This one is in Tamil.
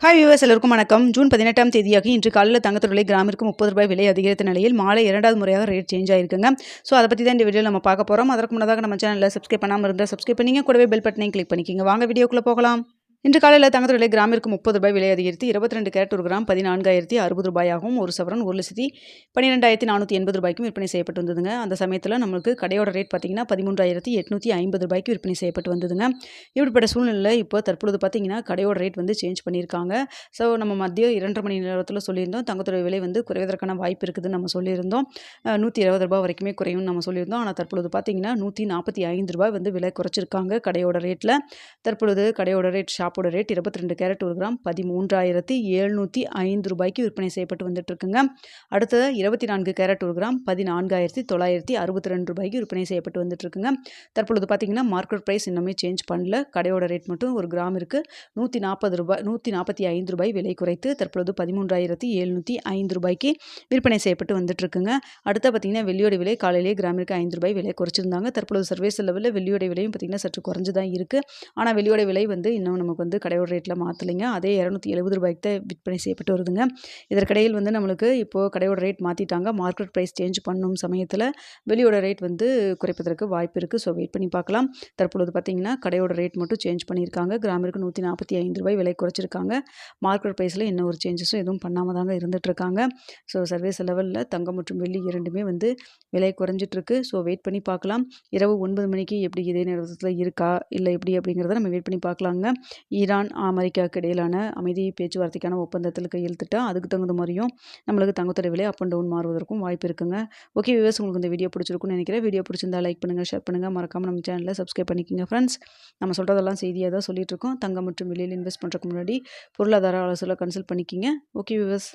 ஹாய் வியூவர்ஸ் எல்லோருக்கும் வணக்கம். ஜூன் 18ஆம் தேதியாகி இன்று காலையில் தங்கத்தோட விலை கிராமிற்கு ₹30 விலை அதிகரித்த நிலையில் மாலை 2வது முறையாக ரேட் சேஞ்ச் ஆயிருக்குங்க. ஸோ அதை பற்றி தான் இந்த வீடியோவில் நம்ம பார்க்க போகிறோம். அதற்கு முன்னதாக நம்ம சேனலில் சப்ஸ்கிரைப் பண்ணாமல் இருந்தால் சப்ஸ்கிரைப் பண்ணிங்க, கூடவே பெல் பட்டனையும் கிளிக் பண்ணிக்கோங்க. வாங்க வீடியோக்குள்ளே போகலாம். இன்று காலையில் தங்கத்தோட விலை கிராமிற்கு ₹30 விலை அதிகரித்து 22 கேரட் ஒரு கிராம் ₹14,060 ஆகவும், ஒரு சவரன் ₹1,12,480 விற்பனை செய்யப்பட்டு வந்ததுங்க. அந்த சமயத்தில் நம்மளுக்கு கடையோட ரேட் பார்த்தீங்கன்னா ₹13,850 விற்பனை செய்யப்பட்டு வந்ததுங்க. இப்படிப்பட்ட சூழ்நிலையில் இப்போ தற்பொழுது பார்த்தீங்கன்னா கடையோட ரேட் வந்து சேஞ்ச் பண்ணியிருக்காங்க. ஸோ நம்ம மதியம் 2:30 மணி நேரத்தில் சொல்லியிருந்தோம் தங்கத்தோட விலை வந்து குறைவதற்கான வாய்ப்பு இருக்குதுன்னு நம்ம சொல்லியிருந்தோம். ₹120 வரைக்குமே குறையும்னு நம்ம சொல்லியிருந்தோம். ஆனால் தற்பொழுது பார்த்தீங்கன்னா ₹145 வந்து விலை குறைச்சிருக்காங்க கடையோட ரேட்டில். தற்பொழுது கடையோட ரேட் ஷாப்போட ரேட் 22 கேரட் ஒரு கிராம் ₹13,705 விற்பனை செய்யப்பட்டு வந்துட்டு இருக்குங்க. அடுத்தது 24 கேரட் ஒரு கிராம் ₹14,962 விற்பனை செய்யப்பட்டு வந்துட்டு இருக்குங்க. தற்பொழுது பார்த்தீங்கன்னா மார்க்கெட் ப்ரைஸ் இன்னுமே சேஞ்ச் பண்ணல. கடையோட ரேட் மட்டும் ஒரு கிராமிற்கு ₹145 விலை குறைத்து தற்பொழுது ₹13,705 விற்பனை செய்யப்பட்டு வந்துட்டு இருக்குங்க. அடுத்து பார்த்தீங்கன்னா வெள்ளியோட விலை காலையிலேயே கிராமிற்கு ₹5 விலை குறைச்சிருந்தாங்க. தற்பொழுது சர்வீஸ் லெவலில் வெள்ளியோட விலையும் பார்த்தீங்கன்னா சற்று குறைஞ்சு தான் இருக்குது. ஆனால் வெள்ளியோட விலை வந்து இன்னும் நமக்கு வந்து கடையோட ரேட்டில் மாற்றலைங்க. அதே ₹270 தான் விற்பனை செய்யப்பட்டு வருதுங்க. இதற்கிடையில் வந்து நம்மளுக்கு இப்போது கடையோட ரேட் மாற்றிட்டாங்க. மார்க்கெட் ப்ரைஸ் சேஞ்ச் பண்ணும் சமயத்தில் வெளியோட ரேட் வந்து குறைப்பதற்கு வாய்ப்பு இருக்குது. ஸோ வெயிட் பண்ணி பார்க்கலாம். தற்பொழுது பார்த்தீங்கன்னா கடையோட ரேட் மட்டும் சேஞ்ச் பண்ணியிருக்காங்க. கிராமிற்கு ₹145 விலை குறைச்சிருக்காங்க. மார்க்கெட் ப்ரைஸில் என்ன ஒரு சேஞ்சஸும் எதுவும் பண்ணாமல் தாங்க இருந்துகிட்ருக்காங்க. ஸோ சர்வீஸ் லெவலில் தங்கம் மற்றும் வெள்ளி இரண்டுமே வந்து விலை குறைஞ்சிட்ருக்கு. ஸோ வெயிட் பண்ணி பார்க்கலாம். இரவு 9 மணிக்கு எப்படி இதே நேரத்தில் இருக்கா இல்லை எப்படி அப்படிங்கிறத நம்ம வெயிட் பண்ணி பார்க்கலாங்க. ஈரான் அமெரிக்காவுக்கு இடையிலான அமைதி பேச்சுவார்த்தைக்கான ஒப்பந்தத்தில் கையெழுத்திட்டா அதுக்கு தகுந்த மாதிரியும் நம்மளுக்கு தங்கத்தோட விலை அப் அண்ட் டவுன் மாறுவதற்கும் வாய்ப்பு இருக்குங்க. ஓகே வியூவர்ஸ், உங்களுக்கு இந்த வீடியோ பிடிச்சிருக்குன்னு நினைக்கிறேன். வீடியோ பிடிச்சிருந்தா லைக் பண்ணுங்கள், ஷேர் பண்ணுங்கள், மறக்காமல் நம்ம சேனலில் சப்ஸ்கிரைப் பண்ணிக்கோங்க ஃப்ரெண்ட்ஸ். நம்ம சொல்கிறதெல்லாம் செய்தியாக தான் சொல்லிட்டு இருக்கோம். தங்கம் மற்றும் வெளியில் இன்வெஸ்ட் பண்ணுறதுக்கு முன்னாடி பொருளாதார ஆலோசனை கன்சல்ட் பண்ணிக்கிங்க. Okay viewers.